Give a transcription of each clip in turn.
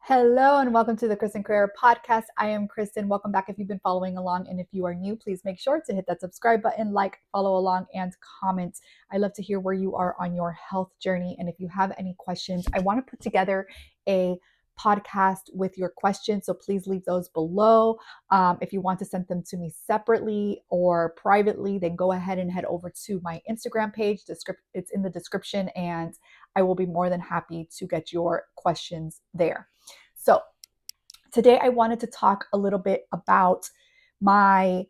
Hello and welcome to the Kristin Carrera podcast. I am Kristin. Welcome back if you've been following along. And if you are new, please make sure to hit that subscribe button, like, follow along, and comment. I love to hear where you are on your health journey. And if you have any questions, I want to put together a podcast with your questions. So please leave those below. If you want to send them to me separately or privately, then go ahead and head over to my Instagram page. It's in the description, and I will be more than happy to get your questions there. So today I wanted to talk a little bit about my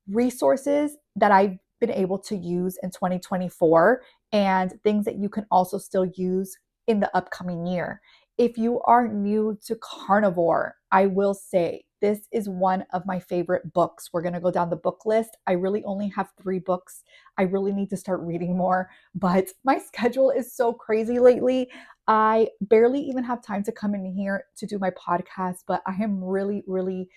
resources that I've been able to use in 2024 and things that you can also still use in the upcoming year. If you are new to carnivore, I will say this is one of my favorite books. We're going to go down the book list. I really only have 3 books. I really need to start reading more, but my schedule is so crazy lately. I barely even have time to come in here to do my podcast, but I am really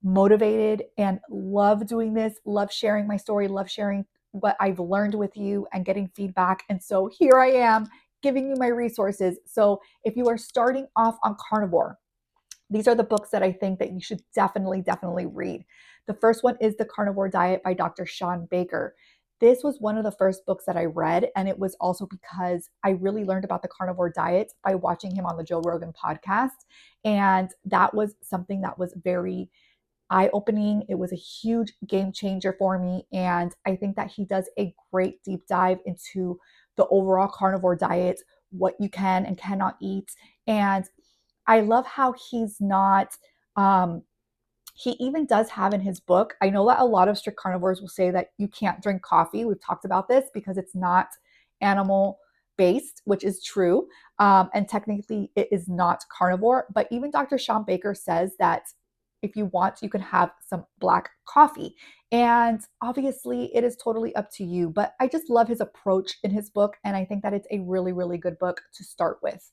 motivated and love doing this, love sharing my story, love sharing what I've learned with you and getting feedback. And so here I am giving you my resources. So if you are starting off on carnivore, these are the books that I think that you should definitely read. The first one is The Carnivore Diet by Dr. Shawn Baker. This was one of the first books that I read, and it was also because I really learned about the carnivore diet by watching him on the Joe Rogan podcast. And that was something that was very eye-opening. It was a huge game changer for me. And I think that he does a great deep dive into the overall carnivore diet, what you can and cannot eat. And I love how he's not, he even does have in his book, I know that a lot of strict carnivores will say that you can't drink coffee. We've talked about this because it's not animal based, which is true. And technically it is not carnivore, but even Dr. Shawn Baker says that if you want, you can have some black coffee. And obviously it is totally up to you, but I just love his approach in his book. And I think that it's a really good book to start with.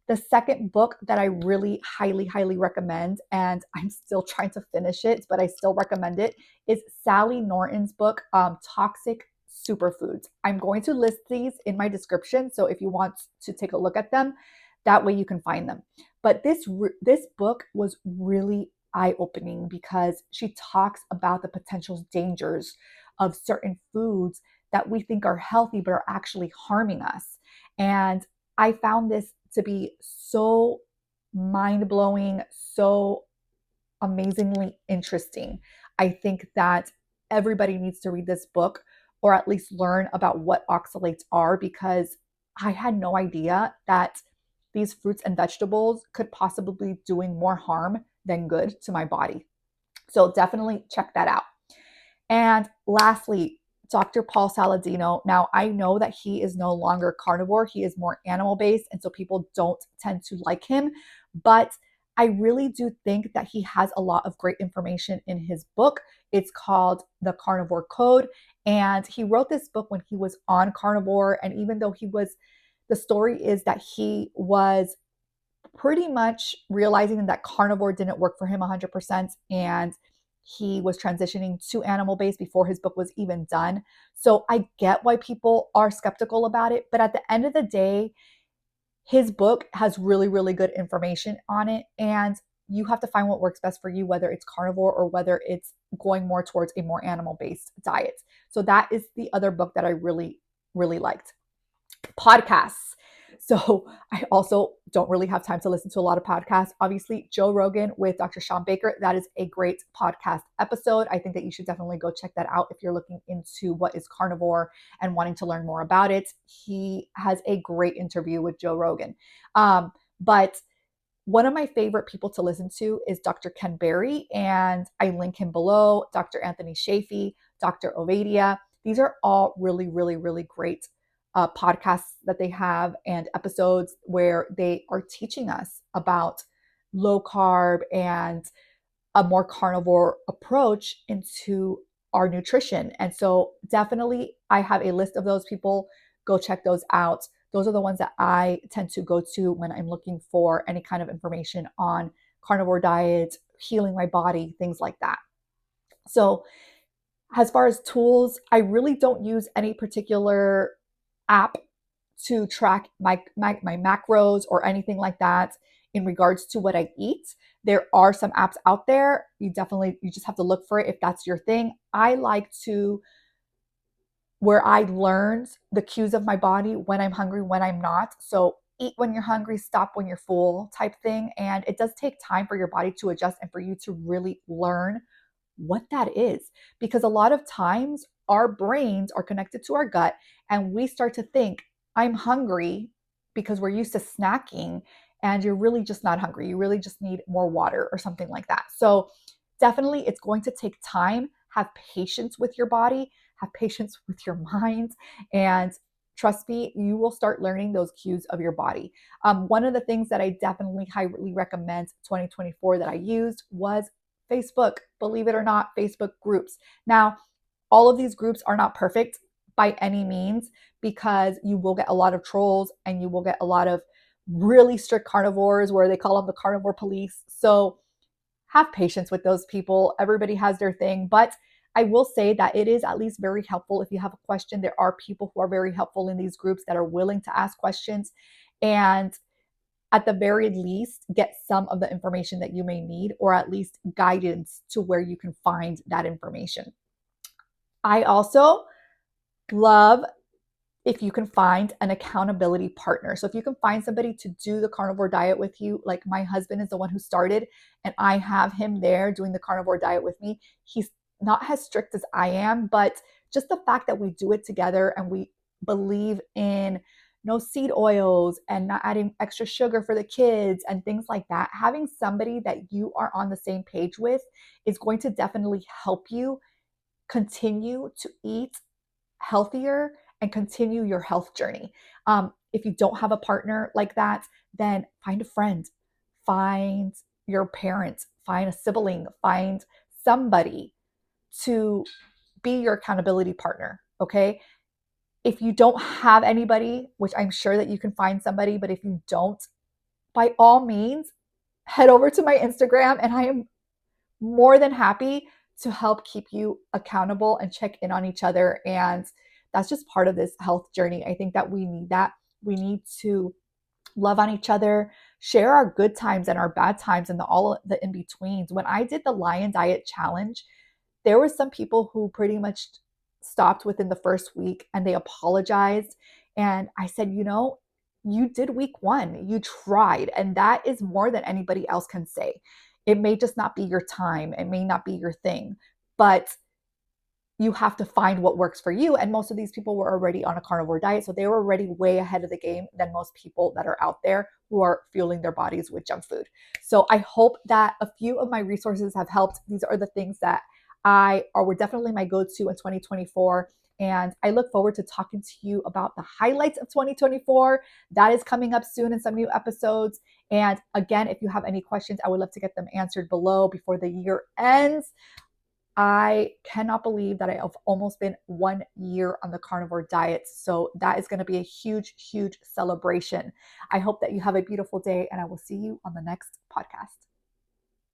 The second book that I really highly recommend, and I'm still trying to finish it, but I still recommend it, is Sally Norton's book, Toxic Superfoods. I'm going to list these in my description, so if you want to take a look at them, that way you can find them. But this book was really eye-opening because she talks about the potential dangers of certain foods that we think are healthy but are actually harming us. And I found this to be so mind-blowing, so amazingly interesting. I think that everybody needs to read this book or at least learn about what oxalates are, because I had no idea that these fruits and vegetables could possibly be doing more harm than good to my body. So definitely check that out. And lastly, Dr. Paul Saladino. Now, I know that he is no longer carnivore. He is more animal based. And so people don't tend to like him. But I really do think that he has a lot of great information in his book. It's called The Carnivore Code. And he wrote this book when he was on carnivore. And even though the story is that he was pretty much realizing that carnivore didn't work for him 100%, and he was transitioning to animal based before his book was even done. So I get why people are skeptical about it, but at the end of the day, his book has really good information on it, and you have to find what works best for you, whether it's carnivore or whether it's going more towards a more animal based diet. So that is the other book that I really liked. Podcasts. So I also don't really have time to listen to a lot of podcasts. Obviously, Joe Rogan with Dr. Shawn Baker, that is a great podcast episode. I think that you should definitely go check that out if you're looking into what is carnivore and wanting to learn more about it. He has a great interview with Joe Rogan. But one of my favorite people to listen to is Dr. Ken Berry, and I link him below, Dr. Anthony Shafee, Dr. Ovadia. These are all really great podcasts that they have and episodes where they are teaching us about low carb and a more carnivore approach into our nutrition. And so definitely I have a list of those people. Go check those out. Those are the ones that I tend to go to when I'm looking for any kind of information on carnivore diet, healing my body, things like that. So as far as tools, I really don't use any particular app to track my macros or anything like that in regards to what I eat. There are some apps out there. You just have to look for it if that's your thing. I like to where I learned the cues of my body when I'm hungry, when I'm not. So eat when you're hungry, stop when you're full type thing. And it does take time for your body to adjust and for you to really learn what that is. Because a lot of times our brains are connected to our gut and we start to think, I'm hungry because we're used to snacking and you're really just not hungry. You really just need more water or something like that. So definitely it's going to take time. Have patience with your body, have patience with your mind, and trust me, you will start learning those cues of your body. One of the things that I definitely highly recommend 2024 that I used was Facebook. Believe it or not, Facebook groups. Now, all of these groups are not perfect by any means because you will get a lot of trolls and you will get a lot of really strict carnivores where they call them the carnivore police. So have patience with those people. Everybody has their thing, but I will say that it is at least very helpful. If you have a question, there are people who are very helpful in these groups that are willing to ask questions. And at the very least, get some of the information that you may need, or at least guidance to where you can find that information. I also love if you can find an accountability partner. So if you can find somebody to do the carnivore diet with you, like my husband is the one who started, and I have him there doing the carnivore diet with me. He's not as strict as I am, but just the fact that we do it together and we believe in no seed oils and not adding extra sugar for the kids and things like that, having somebody that you are on the same page with is going to definitely help you continue to eat healthier and continue your health journey. If you don't have a partner like that, then find a friend, find your parents, find a sibling, find somebody to be your accountability partner. Okay. If you don't have anybody, which I'm sure that you can find somebody, but if you don't, by all means, head over to my Instagram and I am more than happy to help keep you accountable and check in on each other. And that's just part of this health journey. I think that we need that. We need to love on each other, share our good times and our bad times and all the in betweens. When I did the Lion Diet Challenge, there were some people who pretty much stopped within the first week and they apologized. And I said, you did week one, you tried, and that is more than anybody else can say. It may just not be your time, it may not be your thing, but you have to find what works for you. And most of these people were already on a carnivore diet. So they were already way ahead of the game than most people that are out there who are fueling their bodies with junk food. So I hope that a few of my resources have helped. These are the things that were definitely my go-to in 2024. And I look forward to talking to you about the highlights of 2024. That is coming up soon in some new episodes. And again, if you have any questions, I would love to get them answered below before the year ends. I cannot believe that I have almost been 1 year on the carnivore diet. So that is going to be a huge, huge celebration. I hope that you have a beautiful day and I will see you on the next podcast.